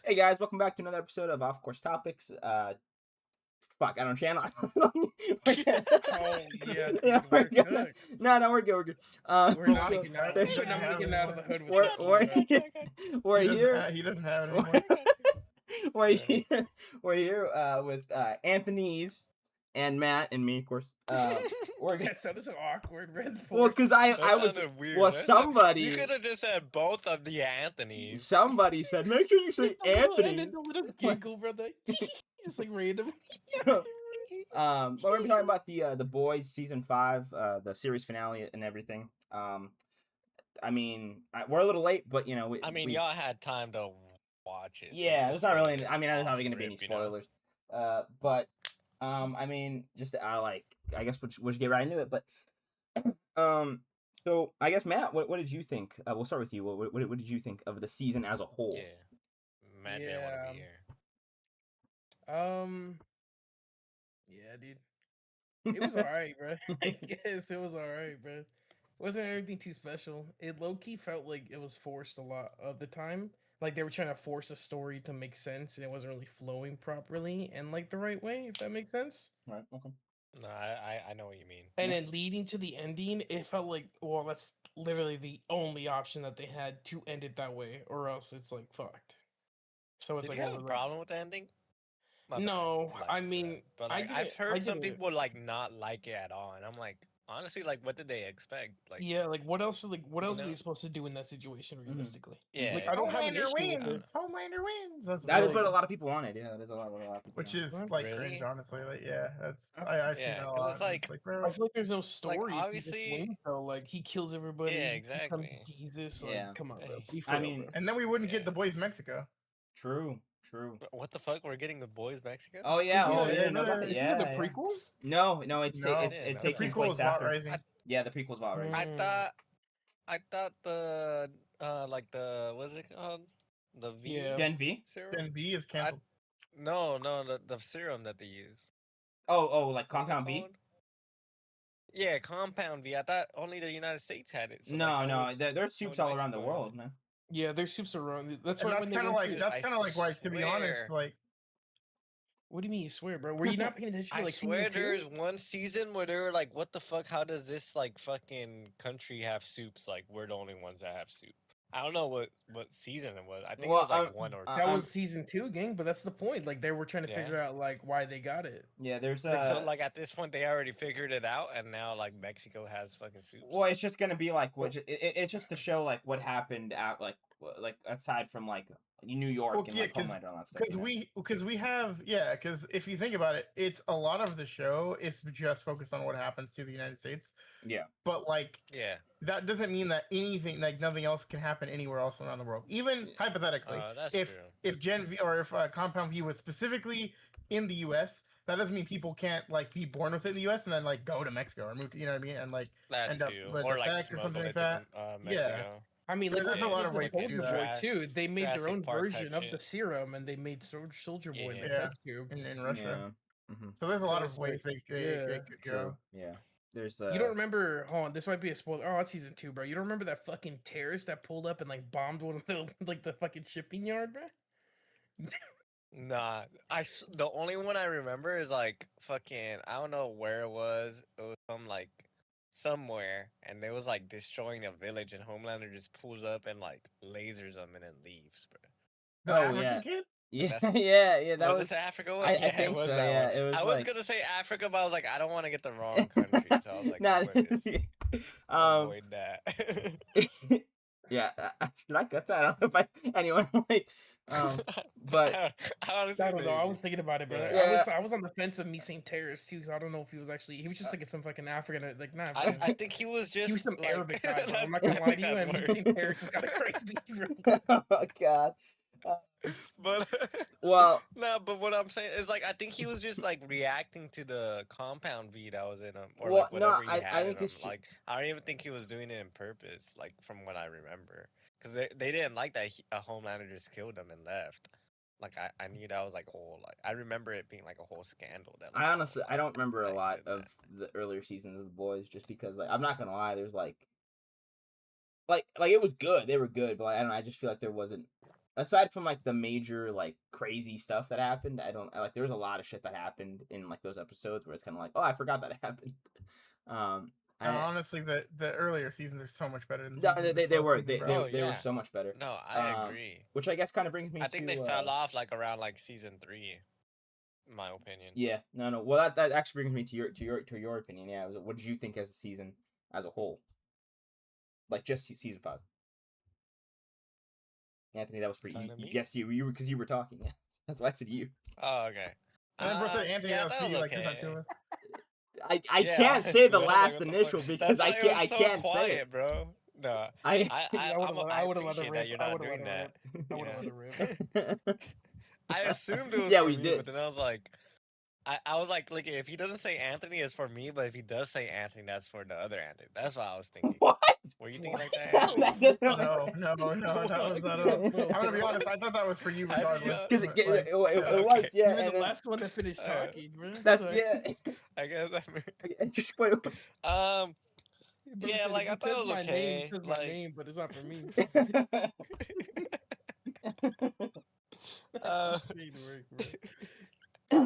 Hey guys, welcome back to another episode of Off Course Topics. Fuck, I don't channel. Oh yeah, Yeah, dude, we're we're good. good. No, we're good. We're good. We're not So making out. there's- We're not making out of the hood with we're this we're, one. we're He doesn't here. have, he doesn't have it anymore. We're here. We're here with Anthony's and Matt and me, of course. We're good. That sounded so awkward, Red Force. Well, because I was weird. well, You somebody could have just said both of the Anthonys. said make sure you say And Anthony's. the little giggle, brother. Just like random. But we're gonna be talking about the Boys season 5, the series finale and everything. I mean, we're a little late, but you know, y'all had time to watch it. So yeah, there's not really. There's not off really gonna be any rip, you know? spoilers. But I mean, just I guess we'll just get right into it. But so I guess Matt, what did you think? We'll start with you. What did you think of the season as a whole? Yeah, Matt didn't want to be here. Yeah, dude. It was alright, bro. I guess it was alright, bro. Wasn't anything too special. It low key felt like it was forced a lot of the time. Like they were trying to force a story to make sense, and it wasn't really flowing properly and like the right way. If that makes sense. Right. Okay. No, I know what you mean. And then leading to the ending, it felt like, well, that's literally the only option that they had to end it that way, or else it's like fucked. So it's Did like, you have well, a problem with the ending? My bad No, to, like, I interrupt, mean, but I like, I've didn't- heard I some didn't- people like not like it at all, and I'm like, honestly, like, what did they expect? Like, yeah, like what else? Like what You else are they know? supposed to do in that situation realistically? yeah, Like I don't have an Homelander issue with wins. this. Homelander wins. That's That is really- what a lot of people wanted. Yeah, that is a lot of people. Which wanted. is What? like Really? cringe, honestly. Like, yeah, that's Uh, I've seen yeah, that a 'cause lot. it's and like- bro, I feel like there's no story. if he just obviously- wins, though. Like he kills everybody. Yeah, he becomes exactly. Jesus. Yeah. Like, come on, bro. Be I for real, mean, bro. and then we wouldn't Yeah. get the boys Mexico. True. But what the fuck? We're getting the boys Mexico? Oh yeah. Isn't Oh, that- you didn't know about that? isn't Yeah. that the yeah. prequel? No, it's No, it's the taking prequel place is Vault after. Rising. Yeah, the prequel's Vault Rising. Mm. I thought the like the what's it called? The V Yeah. Gen V. serum? Gen V is canceled. No, the serum that they use. Oh, like What's it Compound V. called? Yeah, Compound V. I thought only the United States had it. So No, like, no, there's soups would all around the Mexico have world, it? man. Yeah, their soups are wrong. That's And why that's when they kind of went like to- that's I kind of like why, to be honest, swear. like What do you mean you swear, bro? Were you not paying attention to I like swear season there's 2? one season where they were like, what the fuck? How does this like fucking country have soups? Like we're the only ones that have soup. I don't know what season it was. I think Well, it was like one or two. That was season 2, gang. But that's the point. Like they were trying to Yeah. figure out like why they got it. Yeah, there's So like at this point they already figured it out, and now like Mexico has fucking soups. well, it's just gonna be like it's just to show like what happened at like aside from like New York Well, and yeah, like Homelander and all that stuff. because we have because if you think about it, it's a lot of the show is just focused on what happens to the United States. Yeah. But like Yeah. that doesn't mean that anything like nothing else can happen anywhere else around the world. Even hypothetically, That's if true. if Gen V or if Compound V was specifically in the U.S., that doesn't mean people can't like be born within the U.S. and then like go to Mexico or move to, you know what I mean, and like That end up too, with or the like fact or smuggle something it like to that. Mexico. I mean, like There's a lot of ways to do Soldier that. Boy too. They made their Jurassic own Park type version of the shit. serum, and they made Soldier Boy in the Yeah. test tube. in Russia. Yeah. Mm-hmm. So there's a So lot it's of ways like, they yeah. could True. go. Yeah. There's You don't remember? Hold on, this might be a spoiler. Oh, it's season 2, bro. You don't remember that fucking terrorist that pulled up and like bombed one of the like the fucking shipping yard, bro? Nah, the only one I remember is like fucking I don't know where it was. It was from like somewhere, and it was like destroying a village, and Homelander just pulls up and like lasers them and then leaves, bro. The Oh, African yeah. kid? Yeah, That's- yeah. That was was it the Africa one? I Yeah, think it was so, that yeah, one. it was I was like- gonna say Africa, but I was like, I don't want to get the wrong country, so I was like, Nah, I'm gonna just avoid that. yeah. Should I cut that? I don't know if anyone like. But I honestly I don't know. I maybe. was thinking about it, bro. Yeah. I was on the fence of me saying terrorist too, because I don't know if he was actually. He was just like some fucking African, like nah. bro. I think he was just he was some like, Arabic guy. Bro. I'm not that's- gonna I lie to think you. that's And me worse. saying terrorist is kind of crazy, bro. oh god. But Well, no, but what I'm saying is like I think he was just like reacting to the compound V that was in him, or Well, like no, whatever he I had in think him. it's ju- Like I don't even think he was doing it in purpose, like from what I remember, because they didn't like that a Homelander just killed him and left. Like I knew that was like whole like I remember it being like a whole scandal. That like, I honestly I don't remember a that he lot did of that. the earlier seasons of the boys just because like I'm not gonna lie, there's like it was good. They were good, but like, I don't know. I just feel like there wasn't aside from like the major like crazy stuff that happened, like there was a lot of shit that happened in like those episodes where it's kind of like, oh, I forgot that it happened. No, honestly, the earlier seasons are so much better than No, this they last were season, bro. Oh, they were yeah. so much better. No, I agree. Which I guess kind of brings me I to think they fell off like around like season 3, in my opinion. Yeah, no. Well, that actually brings me to your opinion. Yeah, what did you think as a season as a whole? Like just season 5. Anthony, that was for you. Talking to me? Yes, you were because you were talking. That's why I said you. Oh, okay. And then bro said Anthony, yeah, that was that for you, was like, there's not okay. two of us. I Yeah, can't say the honestly, last what the initial fuck? because That's why it was I so can't quiet, say it. bro. No, I I would've let appreciate it that rip. you're I not would've let doing it that. rip. I would've let it rip. I assumed it was Yeah, for we me, did. but then I was like, I was like, look, if he doesn't say Anthony, it's for me, but if he does say Anthony, that's for the other Anthony. That's what I was thinking. What? Were you thinking like that, What? Anthony? No, that was not at all. I'm gonna be honest, I thought that was for you How do you, regardless. Because but, it like, was, okay. yeah. You were And the then, last one to finish talking, bro. that's Like, yeah. I guess I mean, I just wait. bro yeah, said, like I "It thought it says was my name, okay. it says my Like, name, but it's not for me." That's uh, insane work, bro.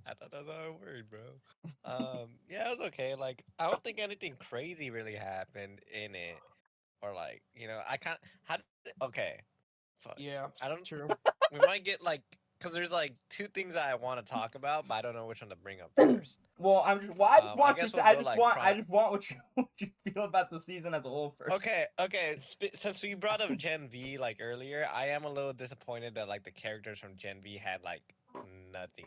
I thought that's how it worked, bro. Yeah, it was okay. Like, I don't think anything crazy really happened in it, or like, I can't. Okay, fuck. Yeah, I don't. true. We might get like, cause there's like 2 things that I want to talk about, but I don't know which one to bring up first. Well, I just want guess you. we'll go, like, I just want what you feel about the season as a whole first. Okay. Since we brought up Gen V like earlier, I am a little disappointed that like the characters from Gen V had like nothing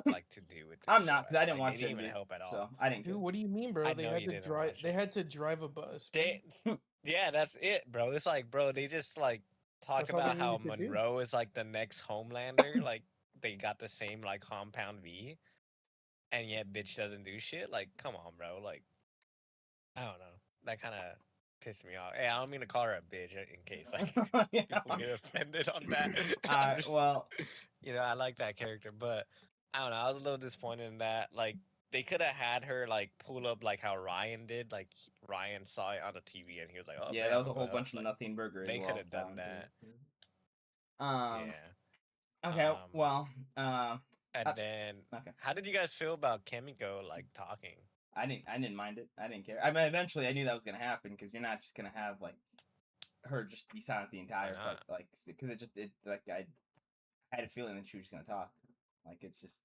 like to do with this I'm not show because I at didn't all. Like, watch they didn't Gen even V, help at all. so I didn't. Dude, Care. what do you mean, bro? I They know had you to didn't drive. watch They it. had to drive a bus. Bro. Yeah, that's it, bro. It's like, bro, they just like talk That's all they about how needed to do. Monroe is like the next Homelander. Like they got the same like Compound V, and yet bitch doesn't do shit. Like, come on, bro. Like, I don't know. That kind of pissed me off. Hey, I don't mean to call her a bitch in case like Yeah. people get offended on that. I'm just- Well, I like that character, but I don't know. I was a little disappointed in that. Like, they could have had her like pull up like how Ryan did. Like Ryan saw it on the TV and he was like, "Oh yeah, man, that was a what whole the bunch hell?" of Like, nothing burger. they as well, could have done found, that. too. Yeah. Okay. Well. And then, Okay. how did you guys feel about Kimiko like talking? I didn't mind it. I didn't care. I mean, eventually, I knew that was gonna happen because you're not just gonna have like her just be silent the entire fight, not? like because it like I had a feeling that she was just gonna talk. Like it's just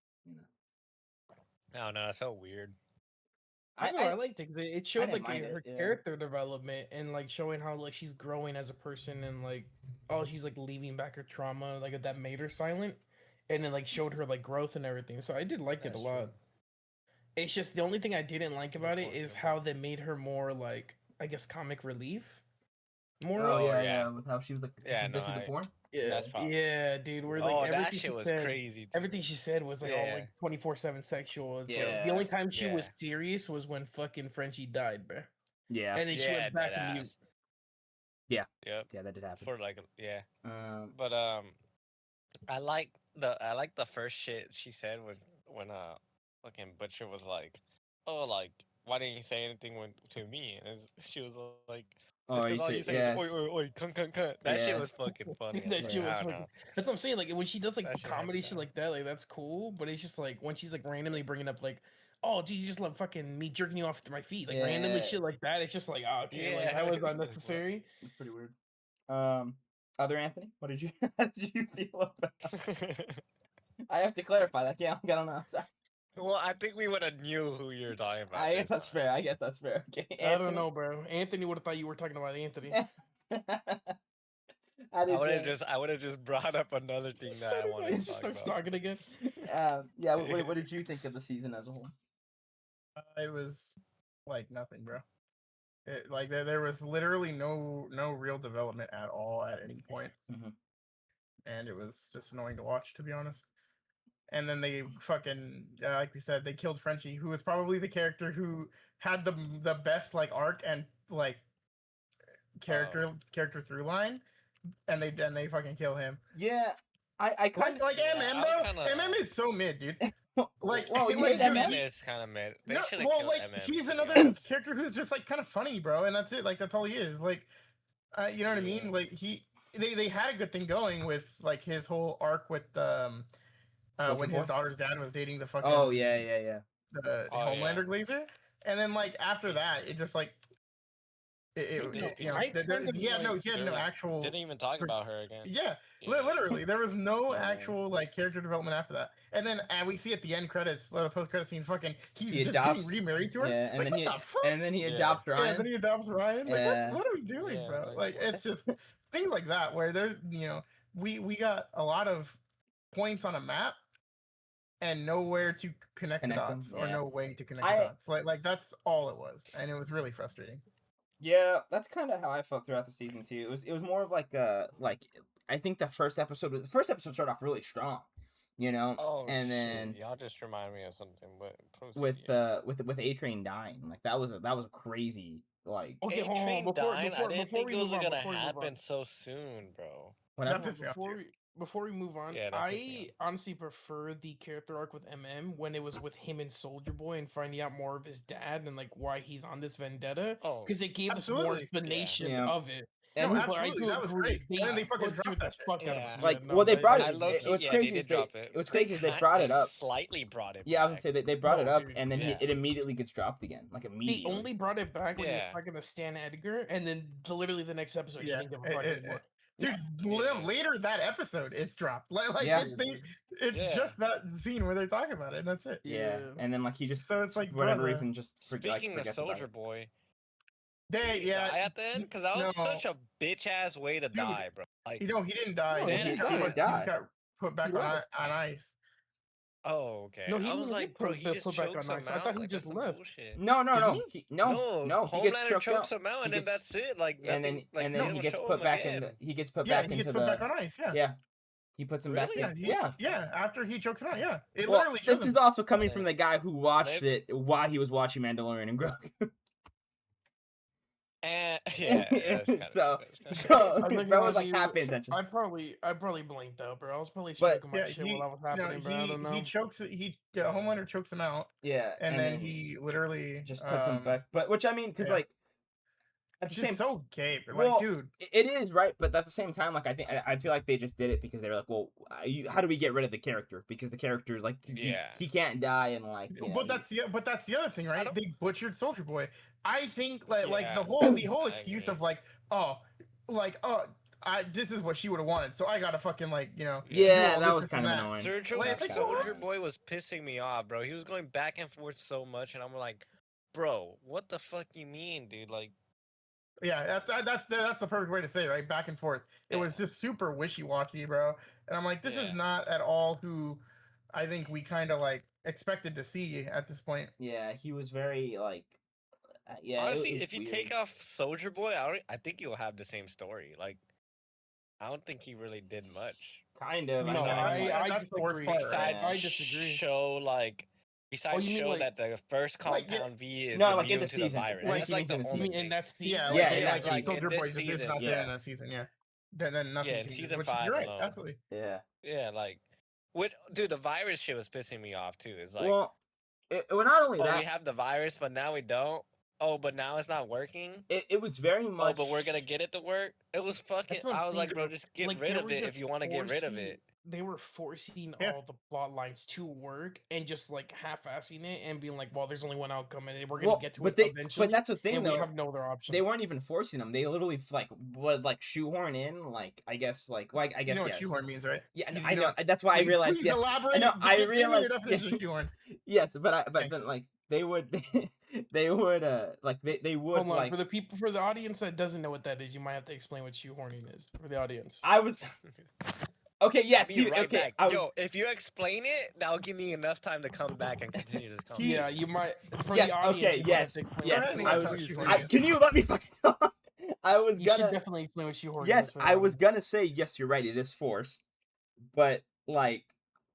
I don't know. It felt weird. I liked it 'cause it showed didn't like mind her it, yeah. character development and like showing how like she's growing as a person and like she's like leaving back her trauma like that made her silent and it like showed her like growth and everything. So I did like it a That's lot. true. It's just the only thing I didn't like about it is Unfortunately. how they made her more like I guess comic relief. More Oh of. yeah. with how she was like Yeah, no, addicted to porn. Yeah, That's fine. yeah, dude. Where like Oh, everything that she shit was said, crazy. Too. everything she said was like all Yeah. like 24/7 sexual. It's like, the Yeah. only time she was Yeah. serious was when fucking Frenchie died, bro. Yeah. And then she Yeah, went back dead to mute. ass. Yeah. Yep. Yeah, that did happen. For like yeah. But But I like the first shit she said when fucking Butcher was like, "Oh, like why didn't you say anything to me?" And she was like, "It's because all you say is oi oi oi cunt cunt cunt." That shit Yeah. was fucking funny. That as shit fuck. was I don't fucking. know. That's what I'm saying. Like when she does like That shit had me comedy shit dying. like that, like that's cool. But it's just like when she's like randomly bringing up like, "Oh, dude, you just love fucking me jerking you off to my feet," like randomly Yeah. shit like that. It's just like, oh, okay, like Yeah, that was it's like, unnecessary. It's pretty weird. Other Anthony, what did you how did you feel about? I have to clarify that. Yeah, I don't know. Sorry. Well, I think we would have knew who you were talking about. I guess this that's time. fair. I guess that's fair. Okay. I don't know, bro. Anthony would have thought you were talking about Anthony. I I would have just brought up another thing that I wanted to talk Starts about. talking again. Yeah. What did you think of the season as a whole? It was like nothing, bro. Like there was literally no real development at all at any point, and it was just annoying to watch, to be honest. And then they fucking like we said, they killed Frenchie, who was probably the character who had the best like arc and like character through line, and they fucking kill him. Yeah, I kind Like Yeah, MM, I was bro. kinda- MM is so mid, dude. Like, Well, you like, hate dude, MM? he- is kind of mid. They no, should have well, killed like MM. he's to be another honest. character who's just like kind of funny, bro, and that's it. Like that's all he is. Like, you know what I mean? Yeah. Like he they had a good thing going with like his whole arc with Soldier when Boy? his daughter's dad was dating the fucking Oh yeah. the Oh, yeah. Homelander Glazer, and then like after that, it just like It just you know I kind of he had like- no actual Didn't even talk per- about her again. yeah, Yeah. literally there was no Yeah. actual like character development after that, and then we see at the end credits, the post credit scene, fucking he's He just adopts, getting remarried to her. yeah, and Like, then what he the fuck? and then he Yeah. adopts Yeah, Ryan. then he adopts Ryan. Like, Yeah. what are we doing, Yeah, bro? like, Like, it's just things like that where there's, we got a lot of points on a map and nowhere to connect the Connect 'em, dots, or yeah. no way to connect I- the dots. Like that's all it was, and it was really frustrating. Yeah, that's kind of how I felt throughout the season too. It was more of like I think the first episode started off really strong, Oh, and shit. then Y'all just remind me of something, but proceed, with yeah. with A-Train dying, like that was a crazy like Okay, hold on, A-Train before- dying, before- I didn't before think we it was move on, gonna before we move on. happen so soon, bro. what That happened? pissed me off too. Before we move on, Yeah, that pissed me I honestly prefer the character arc with MM when it was with him and Soldier Boy and finding out more of his dad and like why he's on this vendetta, Oh, because it gave us more Absolutely. explanation Yeah. of it. And No, he- But I absolutely, do that was agree, great. And then they fucking butchered dropped that the shit. fuck out of Yeah. it. like Yeah, no, well they that- brought that- it. I low key, What's yeah, crazy they is did drop it. what's crazy is they brought it up. Slightly brought it. Yeah, I was gonna back. say they brought it No, up, dude, and then yeah. it immediately gets dropped again, like They immediately. only brought it back when he Yeah. was talking to Stan Edgar, and then literally the next episode Yeah, he didn't give a fuck anymore. Dude, Yeah. later that episode, it's dropped. Like Yeah. it's Yeah. just that scene where they're talking about it, and that's it. Yeah, and then like he just So it's like, for whatever bruh. reason just Speaking of forgets about Soldier it. Boy, They, did he yeah, die at the end? Because that was no. such a bitch ass way to Dude, die, bro. Like, he didn't die. No, he, he didn't just die. got put back He on, left. on ice. oh, okay. No, he I was didn't like, get bro, put- he put just back chokes on him ice. I out. thought he like, just that's some left. bullshit. No, Did no, he? no. He gets Homelander choked chokes out. him out, He and then gets- that's it. Like nothing. and then like, and they then he don't gets show put him back again. in. He gets put Yeah, back he gets into put the. back on ice. Yeah, Yeah, he puts him back Really? in. yeah, Yeah. After he chokes him out, yeah, it Well, literally. this shows is him. also coming from the guy who watched They- it while he was watching Mandalorian and Grogu. And yeah, that's kind of So- I'm So not bro gonna was like lie, half paying attention. I probably blinked out, bro. I was probably But- shaking my Yeah, shit he, while that was no, happening, but I don't know. he chokes. Homelander chokes him out, Yeah, and then he literally just puts him back. But which I mean, because yeah. like at the Just same so gay, but Well, like, dude. it is right, but at the same time, like I feel like they just did it because they were like, well, how do we get rid of the character? Because the character, like, Yeah. he can't die, and like, But that's the other thing, right? don't- They butchered Soldier Boy. I think like Yeah, the whole I excuse agree. of like, this is what she would have wanted, so I gotta fucking like, do yeah, all that this, was this, kind of and that. annoying. Sergio Like, That's it's kinda like, Soldier annoying. Boy was pissing me off, bro. He was going back and forth so much, and I'm like, bro, what the fuck you mean, dude? Like, Yeah, that's the perfect way to say it, right? Back and forth. It was just super wishy-washy, bro. And I'm like, this is Yeah. not at all who I think we kind of like expected to see at this point. Yeah, he was very like, yeah. honestly, it was if you weird. take off Soldier Boy, I think you'll have the same story. Like, I don't think he really did much. kind of. No, know, I that's the worst disagree. part. Besides, Yeah. I disagree. Besides you mean, show like- that the first Like, yeah. compound V is No, like in immune the to season. the virus. Like, That's he like means the in the only You mean season. in that season? Yeah, Yeah, like, in like, that season. Soldier In Boy this just is season, not there yeah. in that season. Yeah. Then nothing. Yeah, in changes, season which 5 You're right. alone. Absolutely. Yeah. Yeah, like, dude, the virus shit was pissing me off too. It's like, Well, not only oh, that, we have the virus, but now we don't. Oh, but now it's not working. it was very much. Oh, but we're gonna get it to work. It was fucking. That's what I'm I was like, saying, bro, bro. just get Like, rid they of were it if just you want to get rid of forcing- it. They were forcing Yeah. all the plot lines to work and just like half-assing it and being like, "Well, there's only one outcome, and we're gonna Well, get to but it eventually." but that's the thing and we though. have no other option. They weren't even forcing them. They literally like would like shoehorn in like I guess like I guess You know what yes. shoehorn means, right? Yeah, You I know- know. That's why I Please- realized. Please Yes, elaborate. know, I Give me realized- the definition of shoehorn. yes, but then Thanks. like they would they would like they would Hold on, like for the audience that doesn't know what that is, you might have to explain what shoehorning is for the audience. I was okay. I'll Yes, be right okay. back. I was, Yo, if you explain it, that'll give me enough time to come back and continue this conversation. Yeah, you might. For Yes, the audience, okay, you might have yes, to explain yes, what ahead and shoehorning I let's is. talk was. shoehorning. Can you let me fucking talk? I was You should gonna. definitely explain what shoehorning Yes, is. for the I was audience. gonna say yes. You're right. It is forced, but like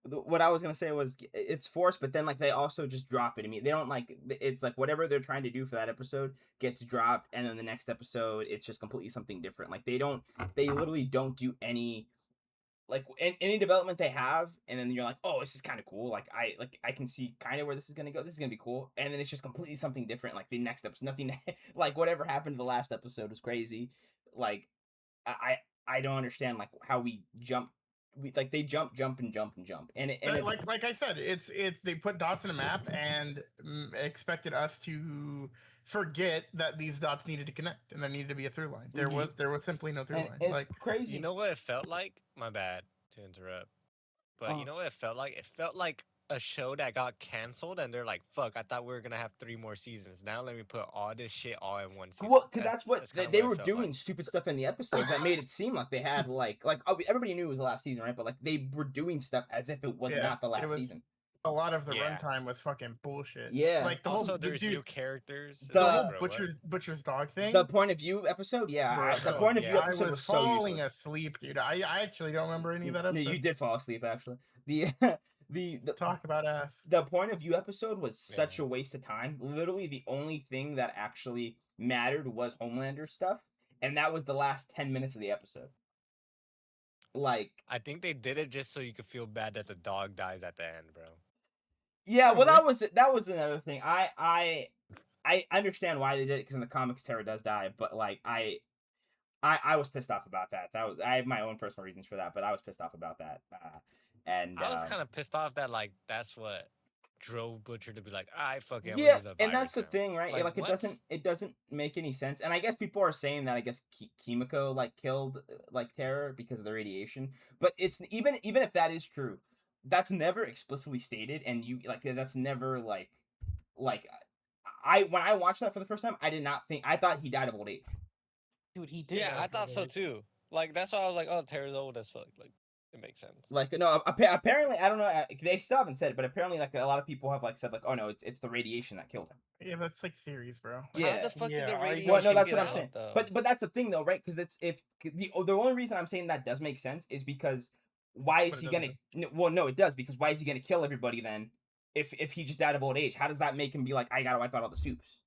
what I was gonna say was it's forced, but then like they also just drop it. I mean, they don't like it's like whatever they're trying to do for that episode gets dropped, and then the next episode it's just completely something different. Like they literally don't do any like any development they have, and then you're like, oh, this is kind of cool. Like I can see kind of where this is gonna go. This is gonna be cool, and then it's just completely something different. Like the next episode, nothing like whatever happened to the last episode was crazy. Like I don't understand like how we jump. Like they jump, and it's, like I said, it's they put dots in a map and expected us to forget that these dots needed to connect and there needed to be a through line. There was simply no through and line. it's Like crazy. You know what it felt like? My bad to interrupt. But you know what it felt like? It felt like a show that got canceled and they're like, fuck, I thought we were gonna have 3 more seasons. Now let me put all this shit all in one season. Well, because that's what That's kinda they what it were felt doing like. stupid stuff in the episodes that made it seem like they had like everybody knew it was the last season, right? But like they were doing stuff as if it was Yeah, not the it last was- season. a lot of the Yeah. runtime was fucking bullshit. Yeah. Like the Also, whole there's dude, new characters. It's the the like, whole bro, what? butcher's dog thing. The point of view episode, yeah. Bro, The point of view yeah. I episode was was so falling useless. asleep, dude. I actually don't remember any of that No, episode. you did fall asleep actually. The Talk about ass. the point of view episode was such Yeah. a waste of time. Literally, the only thing that actually mattered was Homelander stuff, and that was the last 10 minutes of the episode. Like, I think they did it just so you could feel bad that the dog dies at the end, bro. yeah, well, Probably. that was another thing. I understand why they did it because in the comics, Tara does die, but like I was pissed off about that. That was I have my own personal reasons for that, but I was pissed off about that. And I was kind of pissed off that like that's what drove Butcher to be like, I fucking yeah, use a and that's virus the now." thing, right? Like, Like what? it doesn't make any sense. And I guess people are saying that I guess Kimiko like killed like Terror because of the radiation, but it's even if that is true, that's never explicitly stated, and you like that's never like I when I watched that for the first time, I did not think I thought he died of old age. Dude, he did. Yeah, die I from thought so age. too. Like that's why I was like, oh, Terry's old as fuck. Like it makes sense. Like no, apparently I don't know. They still haven't said it, but apparently like a lot of people have like said like, oh no, it's the radiation that killed him. Yeah, that's like theories, bro. Yeah. How the fuck did Yeah, the I- radiation Well, no, that's get what I'm out, saying. though? But that's the thing though, right? Because it's if the only reason I'm saying that does make sense is because why is But he it gonna? Well, no, it does because why is he gonna kill everybody then? If he just died of old age, how does that make him be like I gotta wipe out all the soups?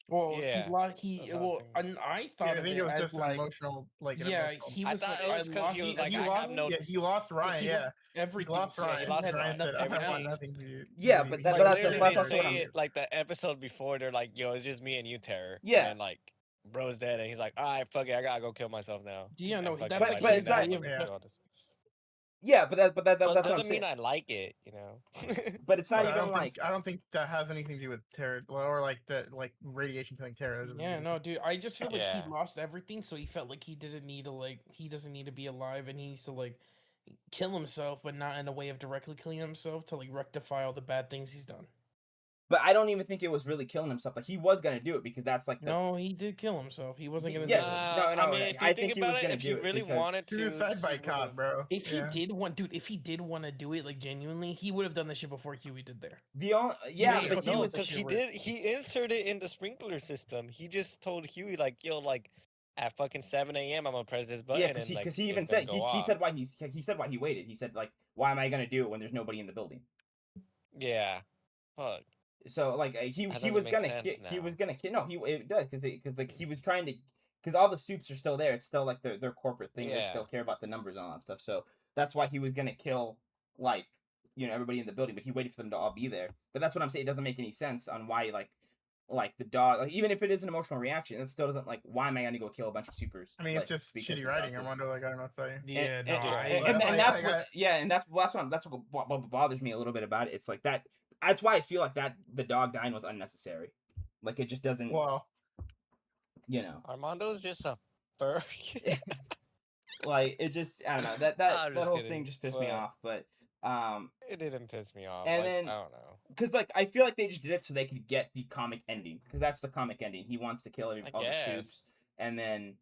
Well, Yeah, he like he that's what I was well, thinking. and I Yeah, thought I of think it it was as just an like emotional, like an yeah, emotional. he I was thought like it was I 'cause lost. he was he, like, he I have lost, no- yeah, he lost Ryan. he Yeah, lost he everything. lost so Ryan. he he lost had Ryan said, nothing "I want else. nothing to do." Yeah, to but do- that- Like, but that's literally, that's they also what say I'm- it, like the episode before, they're like, "Yo, it's just me and you, Terror." Yeah. And then like, bro's dead, and he's like, "All right, fuck it, I gotta go kill myself now." Yeah, no, And fucking, that's But- like, but he it's not- dies, yeah, like, yeah. do all this. Yeah, but But that's what I'm doesn't saying. mean I like it, you know. But it's not But even like I don't think that has anything to do with terror or like the radiation killing terror. That doesn't Yeah, do no, dude. I just feel like Yeah. he lost everything, so he felt like he didn't need to like he doesn't need to be alive, and he needs to like kill himself, but not in a way of directly killing himself to like rectify all the bad things he's done. But I don't even think it was really killing himself. Like he was gonna do it because that's like the No, he did kill himself. He wasn't gonna. Yes. do it. No, I mean, if you I think think he about was it, gonna if do he it really because- wanted to, suicide by he cop, would've- bro. If he Yeah. did want, dude, if he did want to do it like genuinely, he would have done the shit before Huey did there. the only yeah, made but fucking he no, was the because shit he work. did. He inserted in the sprinkler system. He just told Huey like, "Yo, like at fucking 7 a.m. I'm gonna press this button." yeah and, like, because he it's even gonna said go he off." said why he said why he waited. He said like why am I gonna do it when there's nobody in the building? Yeah, fuck. So like he That was doesn't make gonna sense he now. was gonna no he it does because like he was trying to because all the soups are still there. It's still like their corporate thing. They still Yeah. care about the numbers and all that stuff. So that's why he was gonna kill like everybody in the building, but he waited for them to all be there. But that's what I'm saying. It doesn't make any sense on why like the dog like even if it is an emotional reaction, it still doesn't like why am I gonna go kill a bunch of supers? I mean, like, it's just because shitty the writing, dog did. Armando. Like I don't know what to tell you. Yeah, and, no, and, I, and, I- and that's I what got- yeah, and that's what bothers me a little bit about it. It's like that's why I feel like that the dog dying was unnecessary. Like it just doesn't Well, Armando's just a furry. like it just I don't know I'm that just whole kidding, thing just pissed me but- off. But It didn't piss me off. And like, then- I don't know. because like I feel like they just did it so they could get the comic ending because that's the comic ending. He wants to kill all the guess. soups, and then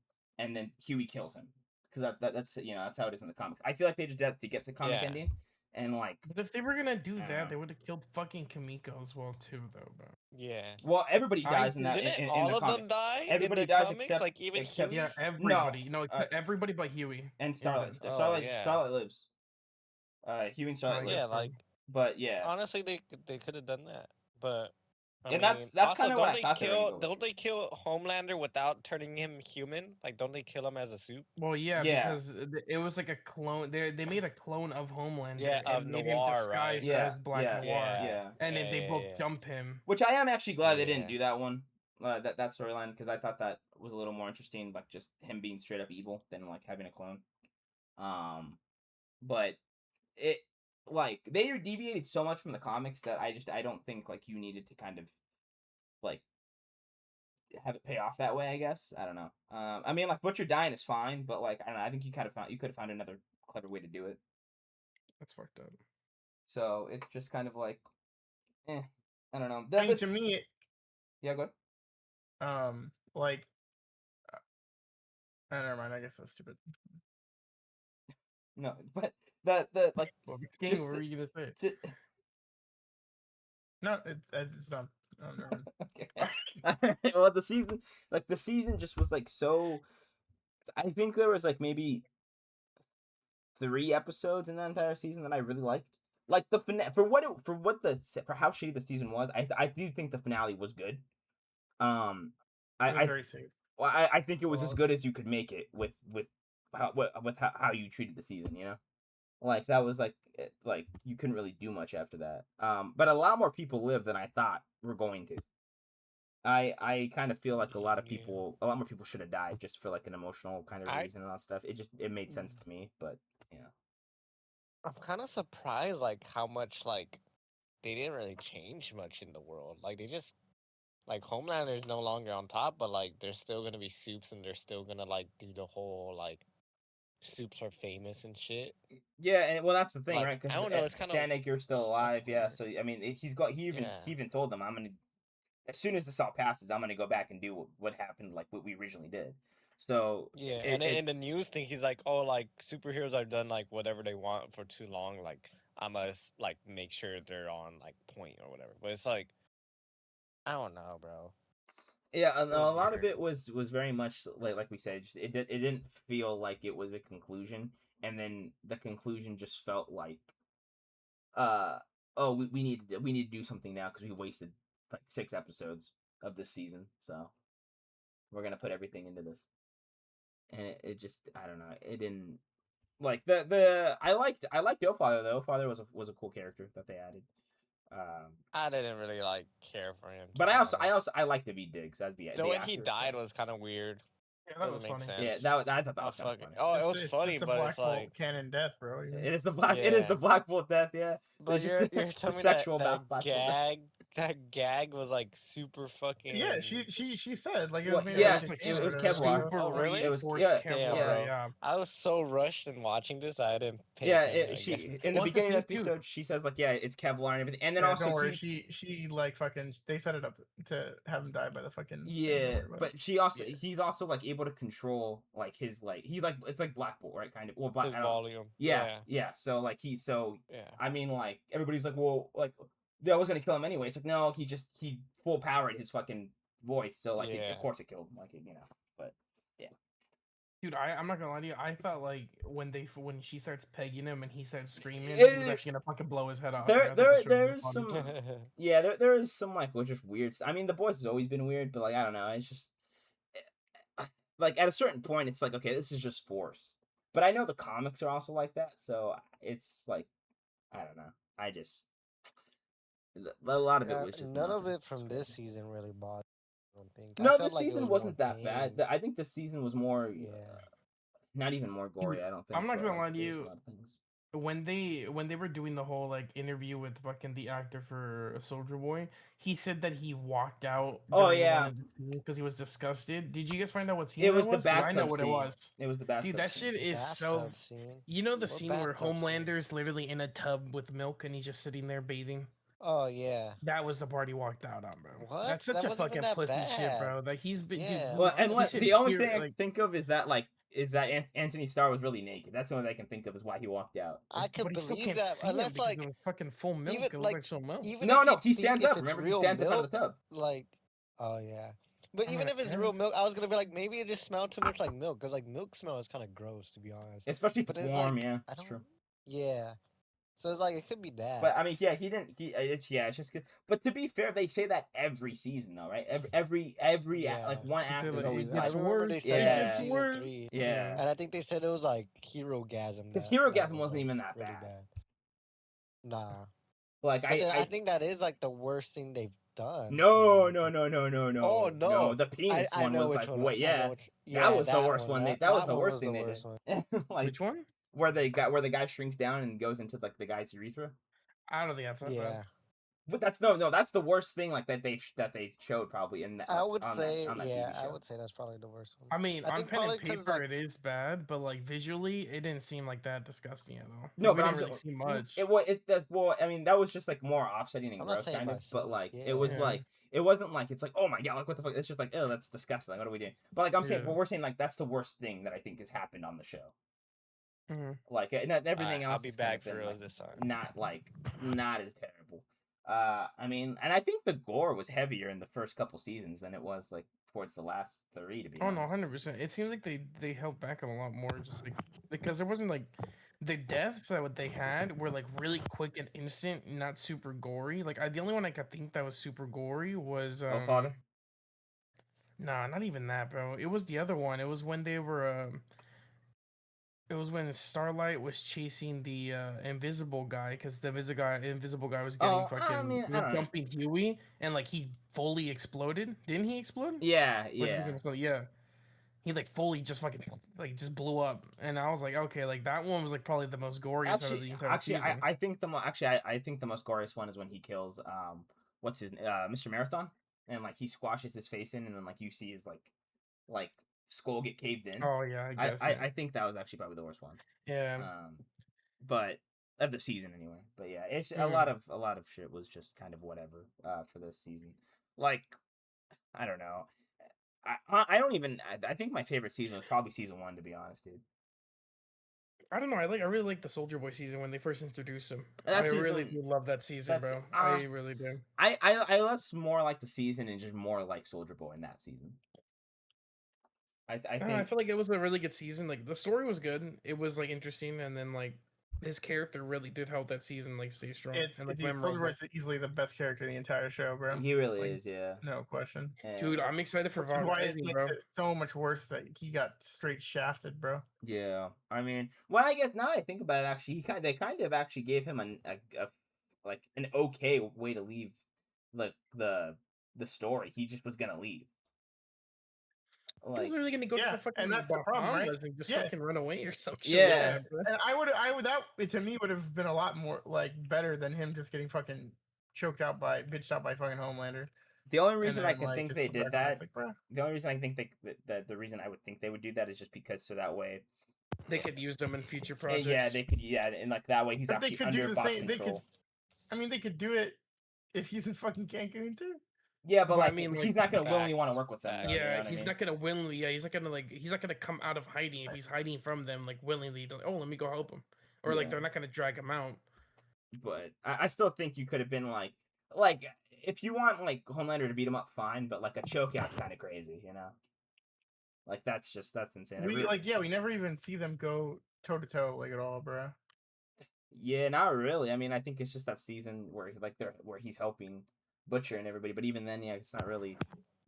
Huey kills him because that's that's how it is in the comics. I feel like they just did that to get the comic Yeah. ending, and like But if they were gonna do I that, don't they would have killed fucking Kimiko as well too, though, bro. Yeah. well everybody I dies in that Didn't in all the of comic. them die? Everybody in the dies comics? except- like even except- Huey? Yeah, everybody. No, uh, everybody but Huey. And Is Starlight. it- Oh, yeah. Starlight lives. Huey and Starlight Oh, live. Yeah, like But yeah, honestly, they could have done that, but. I And that's also, kinda what I don't thought they were gonna go with. Don't they kill Homelander without turning him human? Like, don't they kill him as a soup? Well, yeah, Yeah. because it was like a clone. They made a clone of Homelander. Yeah, of and made him Noir, right? disguised Yeah, as Black yeah, Noir. Yeah. yeah. And then they both yeah. jump him. Which I am actually glad they didn't Yeah. do that one. that storyline because I thought that was a little more interesting, like just him being straight up evil than like having a clone. But it like they deviated so much from the comics that I don't think like you needed to kind of like have it pay off that way. I guess I don't know. I mean like Butcher dying is fine, but like I don't know. I think you could have found another clever way to do it. That's fucked up. So it's just kind of like, I don't know. I mean, to me, yeah, go ahead. Like, never mind. I guess that's stupid. No, but the like Well, just what were you gonna say? No, it's done. Oh, never mind. Okay. Well, the season just was like so. I think there was like maybe 3 episodes in that entire season that I really liked. Like the finale for how shitty the season was. I do think the finale was good. It was very safe. Well, I think it was as good as you could make it with how you treated the season. You know, like that was like you couldn't really do much after that. But a lot more people lived than I thought were going to. I kind of feel like a lot more people should have died just for like an emotional kind of reason and all that stuff. It made sense to me, but yeah. I'm kind of surprised, like how much like they didn't really change much in the world. Like they just like Homelander is no longer on top, but like there's still gonna be Soups, and they're still gonna like do the whole like Soups are famous and shit. Yeah, and well, that's the thing, Like, right? Because I don't know, it's kinda- Stanek still it's, alive. like, Yeah, weird. so I mean, he even told them, I'm gonna as soon as this all passes, I'm gonna go back and do what happened, like what we originally did. So Yeah, and then in the news thing, he's like, "Oh, like superheroes are done like whatever they want for too long. Like I must like make sure they're on like point or whatever." But it's like, I don't know, bro. yeah, a lot of it was very much like we said, just, it didn't feel like it was a conclusion, and then the conclusion just felt like, oh, we need to do something now because we wasted like 6 episodes of this season, so we're gonna put everything into this, and it just I don't know, it didn't like I liked Illfather though. Illfather was a cool character that they added. I didn't really like care for him. But I liked Daveed Diggs as the way actor, he died was kind of weird. Yeah, that Doesn't was make funny. sense. Yeah, I thought that was kind of funny. Oh, it was It's funny, just a but Black it's Bolt like canon death, bro. It is the black. It is the Black Bolt death. Yeah, But It's you're just you're the telling me sexual that Black Bolt death. that gag was like super fucking. Yeah, she said like it Well, was made yeah, of it was whatever. Kevlar. Super Oh, really? It was reinforced yeah, Kevlar, yeah. yeah. I was so rushed in watching this, I didn't pay Yeah, attention, I she guess. in the Well, beginning of the me too. episode, she says like, yeah, it's Kevlar and everything, and then Yeah, also don't worry, she like fucking they set it up to have him die by the fucking thing, don't yeah, worry about it. but he's also like able to control like his like he's like it's like Black Bolt, right? Kind of. Well, His I don't know. volume. Yeah. So like Yeah. I mean like everybody's like, well, like that was gonna kill him anyway. It's like no, he full powered his fucking voice, so like Yeah. of course it killed him, like you know. But yeah, Dude, I'm not gonna lie to you. I felt like when she starts pegging him and he starts screaming, he was It- actually gonna fucking blow his head off. there- I thought that shit was really there's funny. some- yeah, there is some like just weird. I mean, the voice has always been weird, but like I don't know, it's just like at a certain point, it's like okay, this is just forced. But I know the comics are also like that, so it's like I don't know. I just a lot of it was just none of nothing. it from this season really bothered me, I don't think. I No, felt this like it season was wasn't more that bad. tame. I think this season was more, Yeah. not even more gory. I don't think. I'm not but, gonna like, lie to there's a you. lot of things. When they were doing the whole like interview with fucking the actor for Soldier Boy, he said that he walked out. Oh, during yeah. one of the scenes because he was disgusted. Did you guys find out what scene It was the was? 'Cause I know bathtub what scene. it was. It was the bathtub. Dude, that scene. shit is so. Bathtub scene. You know the What scene where bathtub scene? Homelander's literally in a tub with milk and he's just sitting there bathing. Oh yeah. That was the part he walked out on, bro. What? That's such That a wasn't even fucking that pussy shit, bad. bro. Like he's been. Yeah. Dude, Well, and he what said the only here, thing I like, can think of is that Anthony Starr was really naked. That's the only thing I can think of is why he walked out. I could but he still believe can't that see him unless because like it was fucking full milk. even, It looked like, like full milk. even No, if no, you he think stands if up. it's Remember, he real stands up out milk, of the tub. like, oh yeah. But I'm even like, if it's real yes. milk, I was gonna be like, maybe it just smelled too much like milk, cause like milk smell is kind of gross, to be honest. Especially if But it's it's warm. like, Yeah, I that's don't. true. Yeah. So it's like it could be that. But I mean, yeah, he didn't. It's just good. But to be fair, they say that every season, though, right? Every Yeah. like one actor like, always. it I gets like, remember they worse, said it that in gets season worse. 3. yeah. And I think they said it was like Herogasm. Because that Herogasm was, wasn't like, even that really bad. Nah. Like But I think that is like the worst thing they've done. No, from no, the- no, no, no, no. Oh no, The penis I one know was which like, one. wait, I yeah, know which. that Yeah, was the that worst one. one. That was That the one worst was thing the they worst did. one. Like Which one? where the guy shrinks down and goes into like the guy's urethra. I don't think that's that bad. Yeah, But that's no, that's the worst thing like that they showed probably in that I like, would say. on that Yeah, TV I show. would say that's probably the worst one. I mean, I on think pen probably and because paper, like it is bad, but like visually, it didn't seem like that disgusting at all. No, Like, we but didn't I'm really just see much. it was it that well, I mean that was just like more offsetting and I'm not gross saying kind by of, but seeing. like it Yeah, was Yeah. like it wasn't like it's like oh my god like what the fuck, it's just like oh that's disgusting, like what are we doing? But like I'm saying, Yeah. but we're saying like that's the worst thing that I think has happened on the show. Mhm. Like everything I'll else be has kind back of for been reals like this time. not as terrible. I mean, and I think the gore was heavier in the first couple seasons than it was like towards the last three, to be Oh no, honest. 100%. It seemed like they held back a lot more, just like because there wasn't like the deaths that what they had were like really quick and instant, not super gory. Like the only one I could think that was super gory was Oh father. nah, not even that, bro. It was the other one. It was when they were it was when Starlight was chasing the invisible guy because the invisible guy was getting Oh, I mean, I was don't know. jumping Huey and like he fully exploded. Didn't he explode? Yeah, Was he yeah. gonna explode? Yeah. He like fully just fucking like just blew up, and I was like, okay, like that one was like probably the most goriest out of the entire season. I think I think the most glorious one is when he kills what's his Mr. Marathon, and like he squashes his face in and then like you see his like skull get caved in. Oh yeah, I guess. I think that was actually probably the worst one. Yeah. But of the season anyway. But yeah, it's Mhm. a lot of shit was just kind of whatever for this season. Like I don't know. I don't even. I think my favorite season was probably season one, to be honest, dude. I don't know. I really like the Soldier Boy season when they first introduced him. That I really season- do love that season, that's- bro. I really do. I less more like the season and just more like Soldier Boy in that season. I I think feel like it was a really good season. Like the story was good. It was like interesting, and then like his character really did help that season like stay strong It's and like dude, Soldier memorable. Boy's easily the best character in the entire show, bro. he really Like, is, yeah. No question. Dude, I'm excited for Which is Von why it Rising, makes bro. it so much worse that he got straight shafted, bro. Yeah, I mean, well, I guess now that I think about it, actually, they kind of actually gave him a like an okay way to leave, like the story. He just was gonna leave. He was Like, really gonna go to Yeah, the fucking and that's the problem, right? Bahamas and just Yeah. fucking run away or some shit. Yeah. Like that, bro. And I would that to me would have been a lot more like better than him just getting fucking bitched out by fucking Homelander. the only and reason I then, could like, think just they come did back and that, it's like, bro. the only reason I think that the reason I would think they would do that is just because so that way, They could use them in future and projects. yeah, they could, yeah, and like that way he's But they actually could do under the boss same- they could- control. I mean, they could do it if he's in fucking Cancun too. Yeah, but But I like, mean, he's like, not gonna willingly facts, want to work with them. facts. though, you know Yeah, what I he's mean? not gonna willingly. Yeah, he's not gonna come out of hiding if he's hiding from them like willingly. Like, oh, let me go help him, or like Yeah. they're not gonna drag him out. But I still think you could have been like if you want like Homelander to beat him up, fine, but like a chokeout's kind of crazy, you know? Like that's insane. I We really- we never even see them go toe to toe like at all, bro. Yeah, not really. I mean, I think it's just that season where where he's helping Butcher and everybody, but even then, yeah, it's not really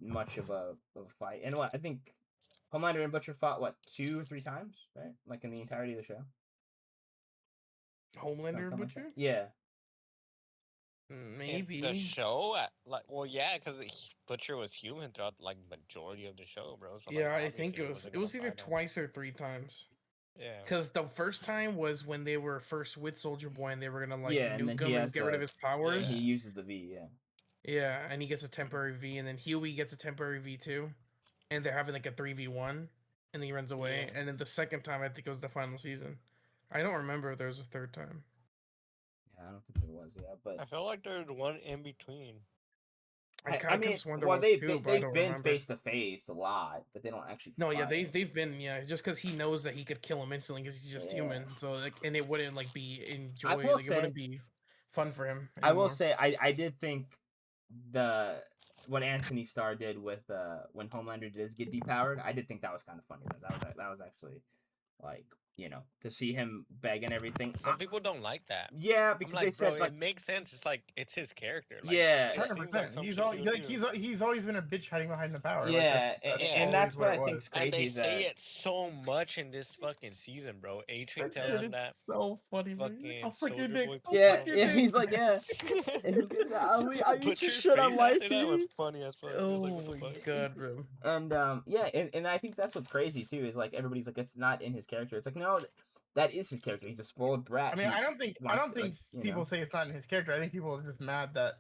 much of a fight. And what I think Homelander and Butcher fought what 2 or 3 times, right? Like in the entirety of the show. Homelander Something like Butcher? that. Yeah. Mm, In Maybe. the show, like, well, yeah, because Butcher was human throughout like majority of the show, bro. So, like, Yeah, I think obviously he wasn't it was gonna either fight him. twice or 3 times. Yeah. Because the first time was when they were first with Soldier Boy and they were gonna like Yeah, and then nuke he him and has get rid the- of his powers. He uses the V, yeah. Yeah, and he gets a temporary V, and then Huey gets a temporary V too, and they're having like a 3v1, and then he runs away. Yeah. And then the second time, I think it was the final season. I don't remember if there was a third time. Yeah, I don't think there was, yeah, but I feel like there's one in between. I I mean, just wonder well, what they've too, but I they've don't been remember. face to face a lot, but they don't actually. No, yeah, fight. they've been just because he knows that he could kill him instantly because he's just Yeah. human. So like, and it wouldn't like be enjoy, will like it say- wouldn't be fun for him. I will anymore. say I did think what Anthony Starr did with when Homelander did get depowered. I did think that was kind of funny. That was actually like to see him beg and everything. Some people don't like that. Yeah, I'm because like, they said bro, like, it makes sense. It's like it's his character. Like, Yeah, it seems like 100%. some He's shit all he would like do. he's always been a bitch hiding behind the power. yeah, Like, that's Yeah. and that's always what I it think's was. And crazy they is say that it so much in this fucking season, bro. A-Train tells Dude, him that. it's so funny, bro. Fucking I'll suck your Soldier dick. Boy I'll puts yeah, suck your yeah, dick. he's like, yeah, and he goes, I eat But your your shit on face live after that was TV. funny as fuck. He was like, what the Oh my fuck? god, bro. And yeah, and I think that's what's crazy too is like everybody's like it's not in his character. It's like no, that is his character. He's a spoiled brat. I mean, who I don't think wants to, people say it's not in his character. I think people are just mad that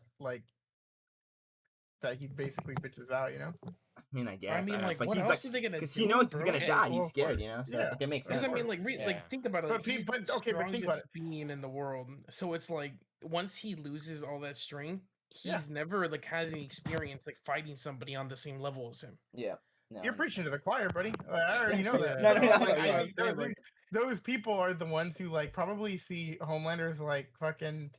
that he basically bitches out. I mean, I guess. mean, don't know, like, but what he's else like, are they gonna because do, he knows he's bro? gonna Yeah, die. well, He's of scared, course. So it's like it makes sense. Because I mean, like, Yeah. think about it. But Like, he's but- the okay, but think about strongest being in the world. So it's like once he loses all that strength, Yeah. he's never like had any experience like fighting somebody on the same level as him. Yeah. No, You're preaching to the choir, buddy. I already know that. No, But, no, like, no, I yeah. think those people are the ones who like probably see Homelander's like fucking.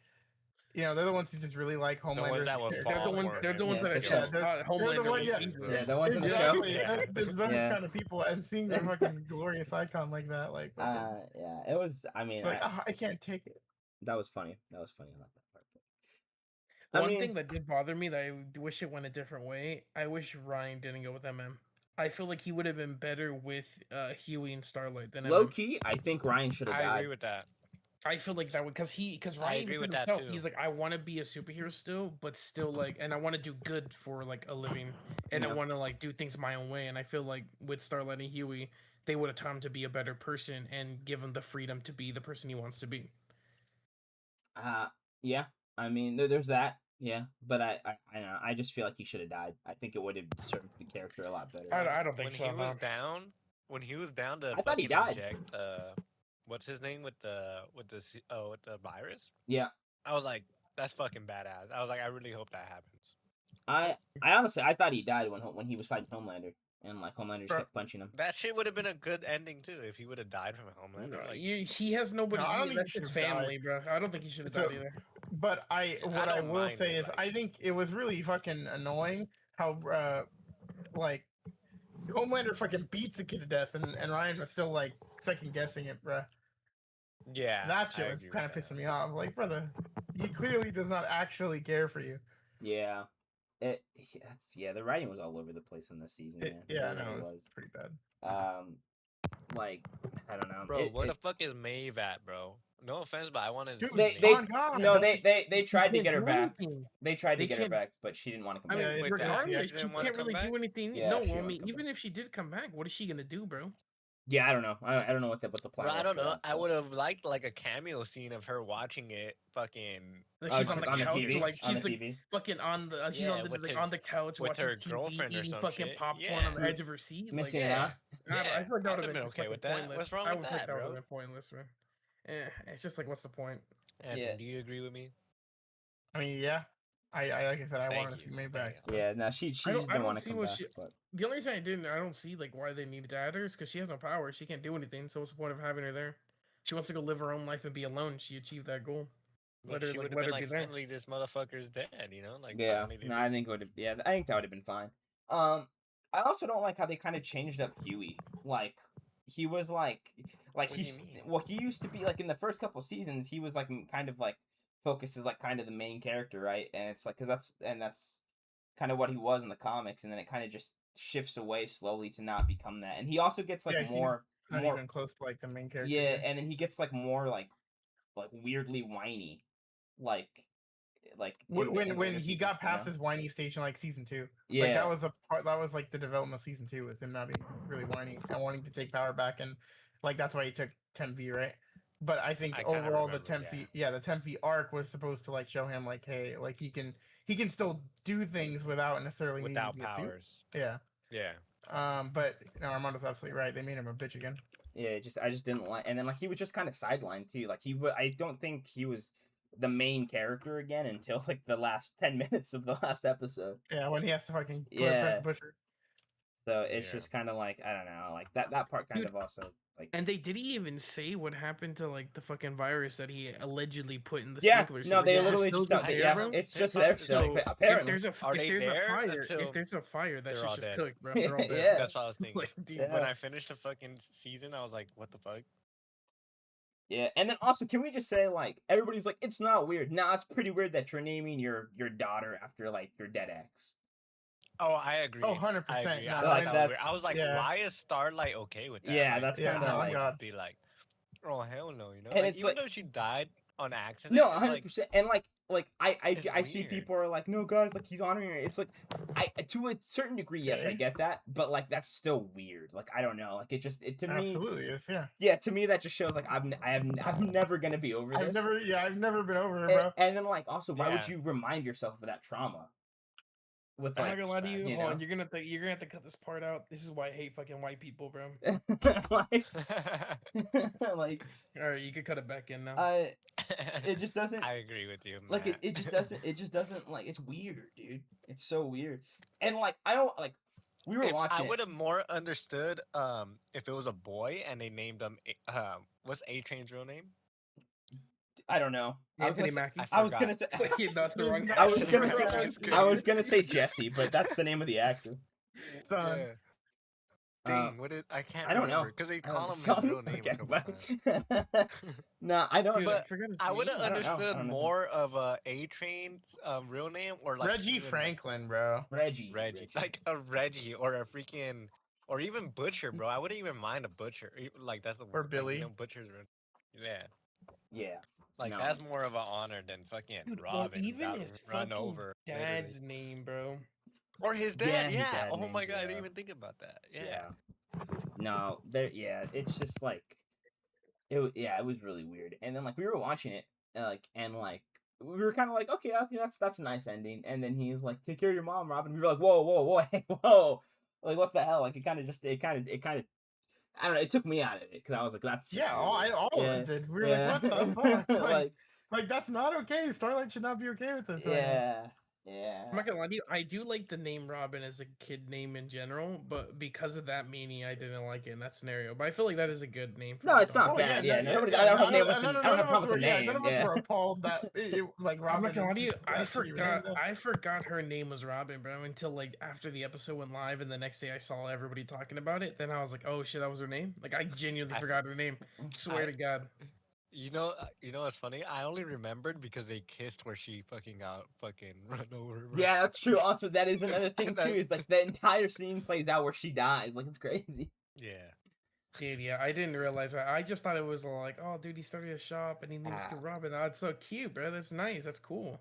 They're the ones who just really like Homelander. ones as a that would character. They're the fall ones. for They're him the ones Yeah, that it's actually a show. thought Homelander one- was yeah. Jesus. Yeah, the ones in the show. Exactly. Yeah. There's those Yeah. kind of people, and seeing the fucking glorious icon like that, like, fucking, yeah, it was. I mean, like I can't take it. that was funny. That was funny. I like that part. I One mean- thing that did bother me that I wish it went a different way. I wish Ryan didn't go with MM. I feel like he would have been better with Huey and Starlight than Low MM. key, I think Ryan should have I died. agree with that. I feel like that would because I Ryan agree said with that himself, too. he's like, I want to be a superhero still, but still like, and I want to do good for like a living, and I Yeah. want to like do things my own way. And I feel like with Starlight and Huey, they would have taught him to be a better person and give him the freedom to be the person he wants to be. Yeah. I mean, there's that. Yeah, but I don't know. I just feel like he should have died. I think it would have served the character a lot better. I don't think When so. he was huh? down, to I thought he fucking died. inject, what's his name with the virus? Yeah. I was like, that's fucking badass. I was like, I really hope that happens. I honestly I thought he died when he was fighting Homelander and like Homelander just Bro. kept punching him. That shit would have been a good ending too if he would have died from a Homelander. No, Like, he has nobody. No, I don't think That's he his should've died. family, bro. I don't think he should have So- died either. But what I don't will mind say it, is, like- I think it was really fucking annoying how like Homelander fucking beats the kid to death, and Ryan was still like second guessing it, bruh. yeah, That shit I was agree kind of with that. pissing me off. Like, brother, he clearly does not actually care for you. Yeah. The writing was all over the place in this season. Man. Yeah, I It know, really it was. was pretty bad. Like I don't know, Bro, where the fuck is Maeve at, bro? No offense, but I wanted to Dude, see They- Maeve. gone. No, That's- they tried to Can't get her do back. anything. They tried to They get her can't- back, but she didn't want to come I back. mean, Wait, Wait, the yeah, regardless, actress she didn't wanna can't come really back? do anything. Yeah, No, she I won't mean, come even if she did come back, what is she gonna do, bro? Yeah, I don't know. I don't know what the plan. Bro, I was don't for know. that, I but- would have liked like a cameo scene of her watching it. Fucking Like, Oh, she's just on the on the couch, TV. like on she's the like TV. fucking on the she's Yeah, on the with like on the his- couch with watching her TV, girlfriend or eating some fucking shit. popcorn on the Yeah. edge of her seat. Missing like, it out. I feel like that I'd would have have been okay fucking with that. pointless. What's wrong I with would think that, that would have bro? been pointless, man. It's just like, what's the point? Anthony, Yeah. do you agree with me? I mean, yeah. I like I said, I Thank wanted to see you, Maeve thank back. you. Yeah, no, she I don't- just I didn't don't want to see come what back. she- But The only reason I don't see like why they needed to add her is because she has no power. She can't do anything. So what's the point of having her there? She wants to go live her own life and be alone. She achieved that goal. Let her, She like, would have let been her be like, there. finally, this motherfucker's dead. You know, like yeah, finally they no, did I think it would have. Yeah, I think that would have been fine. I also don't like how they kind of changed up Huey. Like he was like What do you he's mean? well, he used to be like in the first couple of seasons. He was like kind of like focused as like kind of the main character, right? And it's like because that's kind of what he was in the comics, and then it kind of just shifts away slowly to not become that. And he also gets like Yeah, he's more Not more even close to like the main character. yeah, and then he gets like more like weirdly whiny, like When he got past his whiny station, like season 2, yeah, like that was a part. That was like the development of season 2 was him not being really whiny and wanting to take power back, and like that's why he took Temp-V, right? But I think I kinda overall the remember, Temp-V, the Temp-V arc was supposed to like show him like, hey, like he can still do things without necessarily needing without to be a suit. powers. Yeah. Yeah. But no, Armando's absolutely right. They made him a bitch again. yeah. I just didn't like, and then like he was just kind of sidelined too. Like I don't think he was the main character again until like the last 10 minutes of the last episode. Yeah, when he has to fucking Yeah. press Butcher. So it's Yeah. just kind of like I don't know, like that part kind Dude, of also like And they didn't even say what happened to like the fucking virus that he allegedly put in the yeah, sprinklers. no, they It's literally still just there, yeah, bro. it's It's just not- there. so So, If apparently, there's a Are if they there's a there fire, until if there's a fire, that they're shit's all just dead? cooked, bro. They're all dead. Yeah. That's what I was thinking. Like, dude, Yeah. When I finished the fucking season, I was like, what the fuck? Yeah, and then also, can we just say like everybody's like, it's not weird. Nah, it's pretty weird that you're naming your daughter after like your dead ex. Oh, I agree. Oh, 100%. I agree. I No, thought that was weird. that's- I was like, yeah. why is Starlight okay with that? Yeah, Like, that's Yeah, kind no, of my like God. be like, oh hell no, you know. And Like it's even like- though she died on accident, no, it's 100%. like And like It's I see weird. people are like, no guys, like he's honoring her. It's like I to a certain degree, yes, I Okay. get that, but like that's still weird. Like I don't know, like it to me, Absolutely is. Yeah. yeah, to me that just shows like I'm never gonna be over this. I've never been over her, and, bro. and then like also, why would Yeah. you remind yourself of that trauma? With I'm like, not gonna lie to you. you Hold on, know? you're gonna have to cut this part out. This is why I hate fucking white people, bro. like, like All right, you could cut it back in now. it just doesn't. I agree with you. Like Matt. it just doesn't like it's weird, dude. It's so weird. And like I don't like we were If watching I it. would have more understood if it was a boy and they named him what's A Train's real name? I don't know. I was Anthony gonna say, Mackie. I was gonna say Yeah, that's the wrong guy. I was Anthony gonna Mackie say is I was crazy. gonna say Jesse, but that's the name of the actor. Son. Yeah. Dang, what is I can't I don't know. remember because they I don't call know. him his Son? real name Okay, a couple but- times. No, I don't. Dude, But forgot his I would have name. I don't know. I understood don't know. more of A Train's real name or like Reggie even, like, Franklin, bro. Reggie. like a Reggie or a freaking or even Butcher, bro. I wouldn't even mind a Butcher. Like that's the Or word. Billy. Like, Butcher's yeah. Yeah. Like No. that's more of an honor than fucking Dude, well, Robin. who even got his run fucking over. literally. dad's name, bro. Or his Yeah, dad. his Yeah. dad Oh my names, god, I yeah. didn't even think about that. Yeah. Yeah. No, there. Yeah, it's just like it was really weird. And then like we were watching it, and like we were kind of like, okay, I think that's a nice ending. And then he's like, take care of your mom, Robin. We were like, whoa, hey, whoa, like what the hell? Like it kind of I don't know. It took me out of it because I was like, that's just Yeah, all weird. of Yeah, us did. We were yeah. like, what the fuck? like Like that's not okay. Starlight should not be okay with this. right now. yeah. I'm not gonna lie to you. I do like the name Robin as a kid name in general, but because of that meaning, I didn't like it in that scenario. But I feel like that is a good name. For No, a it's not dog. bad. yeah, Yeah, no, nobody. yeah, I don't have none name of- with none the- of- I don't none have of us problem with were- her yeah, name. none of us Yeah. were appalled that like I'm Robin. not gonna lie to you. is I just actually forgot. random. I forgot her name was Robin, bro. Until like after the episode went live, and the next day I saw everybody talking about it. Then I was like, "Oh shit, that was her name." Like I genuinely I- forgot her name. Swear I- to God. You know what's funny? I only remembered because they kissed where she fucking got fucking run over. Bro. Yeah, that's true. Also, that is another thing And too. that- Is like the entire scene plays out where she dies. Like it's crazy. Yeah. Dude, yeah, I didn't realize that. I just thought it was like, oh, dude, he started a shop and he named Ah. Scoot Robin. Oh, it's so cute, bro. That's nice. That's cool.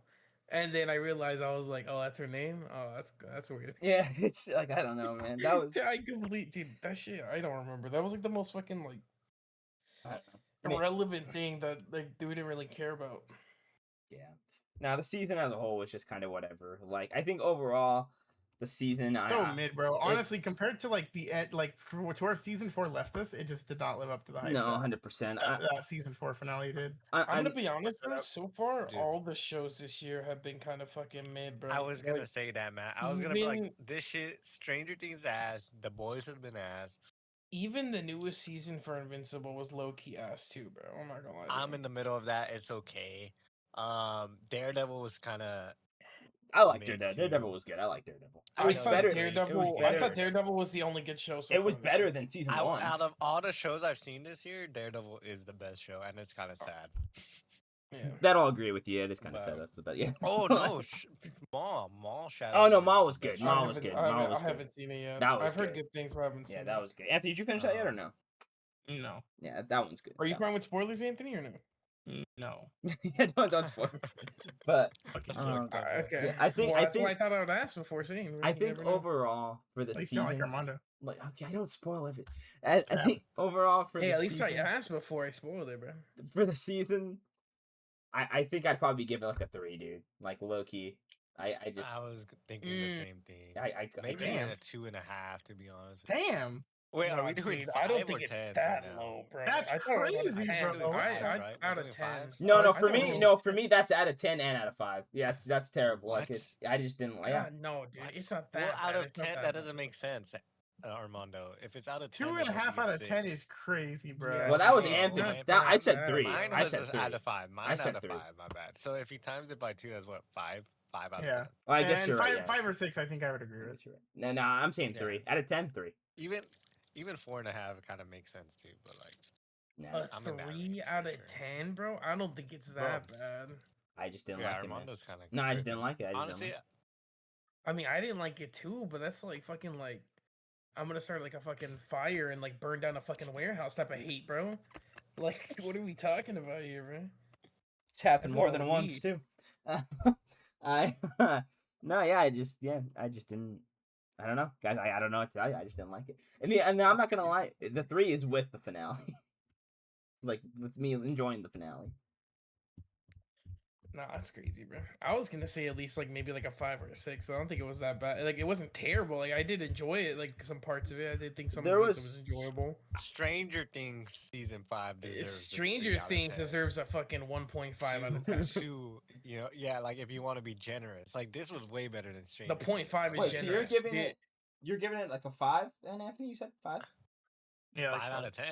And then I realized I was like, oh, that's her name. Oh, that's weird. Yeah, it's like I don't know, man. That was I complete, dude. That shit, I don't remember. That was like the most fucking like I don't know. Ma- irrelevant thing that like we didn't really care about. Yeah. Now the season as a whole was just kind of whatever. Like I think overall, the season So mid, bro. Honestly, it's- compared to like the end, like for where season 4 left us, it just did not live up to the hype. no, that- 100%. that season 4 finale did. I'm gonna be honest, shut bro. up. So far, Dude. all the shows this year have been kind of fucking mid, bro. I was gonna Like, say that, Matt. I was gonna be like, even- this shit, Stranger Things ass, The Boys has been ass. even the newest season for Invincible was low key ass too, bro. I'm not gonna lie. to I'm you. in the middle of that. It's okay. Daredevil was kind of I liked mid, Daredevil. too. Daredevil was good. I like Daredevil. I It was thought better. Daredevil. It was I better. thought Daredevil was the only good show. So It was far this better year. than season one. out of all the shows I've seen this year. Daredevil is the best show, and it's kind of sad. Yeah. That I'll agree with you. It is kind of Wow. sad. That's the best. Yeah. Oh no, Mall Shadow. Oh, no, Man Maul is was the good. best Maul show. was good. I Maul haven't, was I good. haven't seen it yet. That was I've heard good. good things, but I haven't seen Yeah, it. that was good. Anthony, did you finish that yet or no? No, Yeah, that one's good. Are you That fine with spoilers, Anthony, or no? no. yeah, don't spoil. But Fucking Um, suck. Okay. Yeah, I think- Well, I that's why I think- thought I would ask before saying. I You think never know. overall for the At least season, not like Armando. like okay, I don't spoil everything. I Crap. think overall for Hey, the at least I season, asked before I spoiled it, bro. for the season, I think I'd probably give it like a 3, dude. Like low key. I just I was thinking the Mm. same thing. I Maybe Damn. a 2.5 to be honest. Damn. Wait, are Nah, we doing dude, 5 I don't or think it's 10 that right now? low, bro. That's I thought it was out of crazy, 10. bro. I, Fives, right? out We're of doing 10. fives? no, no, I for thought me, it no, was for me that's out of 10 and out of 5. Yeah, that's terrible. Like What? it's I just didn't like. Yeah. God, no, dude. It's not that Well, out bad. of It's not 10, that that bad. doesn't make sense, Armando. If it's out of 10, 2.5 out of 10 is crazy, bro. Yeah, Well, that was it's Anthony. not That I that said bad. 3. Mine I was said 3. out of 5. Mine said out of 3. 5. My bad. So if he times it by 2, that's what 5 out of Yeah. 10. Well, I guess And you're right. five yeah. or 6, I think I would agree I with. guess you're right. No, I'm saying Yeah. 3 out of 10. 3. Even 4.5 kind of makes sense too. But like, No, A I'm in that 3 range for out of sure. 10, bro. I don't think it's Bro. that bad. I just didn't Yeah, like it. Man. Armando's kind of. No, I just didn't like it. I just Honestly, didn't like I mean, I didn't like it too, but that's like fucking like I'm gonna start like a fucking fire and like burn down a fucking warehouse type of hate, bro. Like, what are we talking about here, bro? It's happened That's more all than we once need. too. I no, yeah, I just didn't. I don't know, guys. I don't know what to tell you. I just didn't like it. And I'm not gonna lie. The 3 is with the finale, like with me enjoying the finale. Nah, that's crazy, bro. I was gonna say at least like maybe like a 5 or a 6. I don't think it was that bad. Like it wasn't terrible. Like I did enjoy it. Like some parts of it, I did think some There of it was- was enjoyable. Stranger Things season 5 deserves. a 3 Stranger out of Things 10. deserves a fucking 1.5 out of 10. Two, you know, yeah, like if you want to be generous, like this was way better than Stranger. The Things. 0.5 is Wait, so generous. you're giving it like a 5, then Anthony? You said 5, Yeah, like 5 out of 10,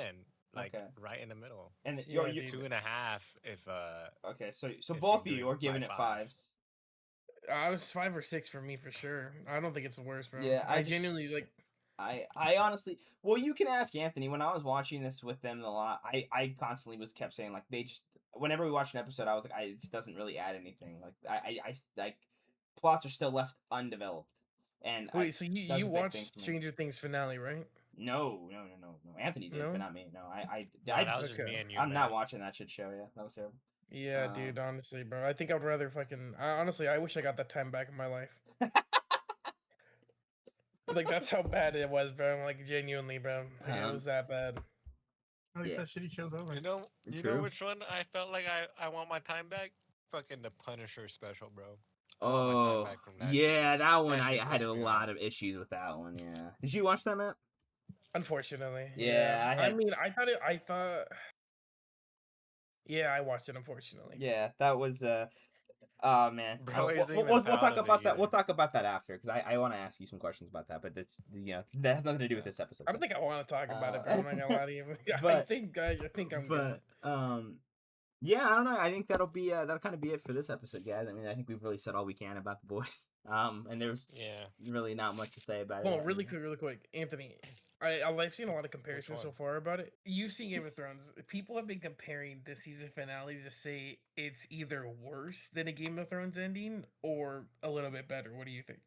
like Okay. right in the middle. and Yeah, you're dude. 2.5 if okay. So if both of you're you doing are giving it 5. 5s. I was 5 or 6 for me for sure. I don't think it's the worst, bro. Yeah, I genuinely like. I honestly, well, you can ask Anthony. When I was watching this with them a lot, I constantly kept saying like they just whenever we watched an episode, I was like, it doesn't really add anything. Like I like plots are still left undeveloped. And Wait, so that's a you big thing watched for me. Stranger Things finale, right? No. Anthony did, No? but not me. No, No, that was just okay. me and you. I'm not Matt. watching that shit show. Yeah, that was terrible. Yeah, dude. Honestly, bro, I think I'd rather fucking. Honestly, I wish I got that time back in my life. Like that's how bad it was, bro. Like genuinely, bro. Like, it was that bad. At least Yeah. that shitty show's over. You know True. which one I felt like I want my time back? Fucking the Punisher special, bro. I want my Oh, time back from that yeah, shit. that one That I shit had pissed a me lot off. of issues with that one. Yeah, did you watch that, Matt? Unfortunately. Yeah, I I had- mean, I thought. Yeah, I watched it. Unfortunately. Yeah, that was oh man. Bro we'll, isn't even we'll proud talk of it about that. either. We'll talk about that after because I want to ask you some questions about that. But that's that has nothing to do with this episode. I don't think I want to talk about it, bro. I'm not gonna lie to you. I but- think I'm good. But yeah, I don't know. I think that'll kind of be it for this episode, guys. I mean, I think we've really said all we can about the boys. And there's Yeah. really not much to say about Well, it. really quick, Anthony. I've seen a lot of comparisons so one? far about it. You've seen Game of Thrones. People have been comparing the season finale to say it's either worse than a Game of Thrones ending or a little bit better. What do you think?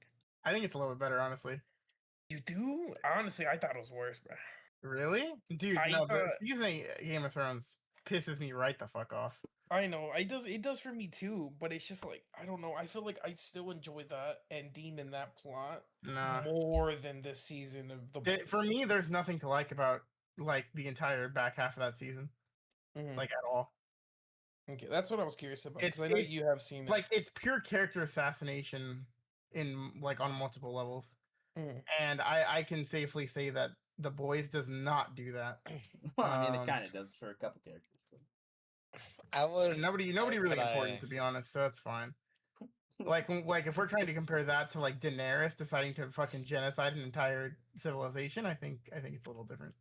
I think it's a little bit better, honestly. You do? Honestly, I thought it was worse, bro. Really? Dude, I no, the thought- season of Game of Thrones pisses me right the fuck off. I know it does for me too, but it's just like I don't know. I feel like I still enjoy that ending and that plot Nah. more than this season of the. Boys. For me, there's nothing to like about like the entire back half of that season, Mhm. like at all. Okay, that's what I was curious about because It's- I know it's- you have seen it. Like it's pure character assassination in like on multiple levels, Mhm. and I can safely say that The Boys does not do that. Well, I mean, it um, kind of does for a couple characters. I was Nobody but really I- important to be honest, so that's fine. Like if we're trying to compare that to like Daenerys deciding to fucking genocide an entire civilization, I think it's a little different.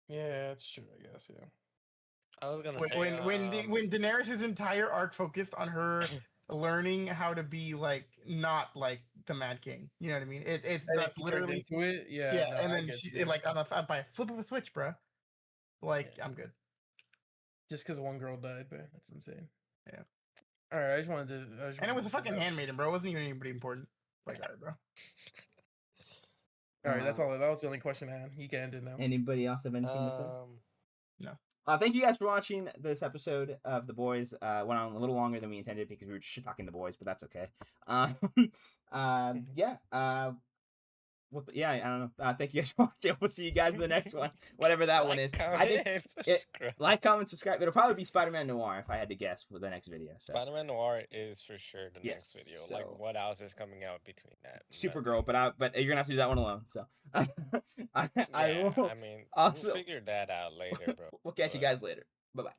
Yeah, it's true. I guess. Yeah. I was gonna When say when Daenerys' entire arc focused on her learning how to be like not like the Mad King, you know what I mean? It's And that's if he turns literally into it. Yeah. yeah, no, and I then get she you. like on a by a flip of a switch, bro. Like Yeah. I'm good. Just because one girl died, but that's insane. Yeah. All right, I just wanted to. And it was a fucking handmaiden, bro. It wasn't even anybody important. Like that, bro. All right, that's all. That was the only question I had. You can end it now. Anybody else have anything to say? Thank you guys for watching this episode of The Boys. Went on a little longer than we intended because we were just shit talking The Boys, but that's okay. Yeah. Yeah, I don't know. Thank you guys for watching. We'll see you guys in the next one, whatever that one is. I think like, comment, subscribe. It'll probably be Spider-Man Noir if I had to guess for the next video. So Spider-Man Noir is for sure the Yes, next video. so- Like, what else is coming out between that? and that? Supergirl, but you're gonna have to do that one alone. So I Yeah, will. I mean, also- we'll figure that out later, bro. We'll catch you but- guys later. Bye bye.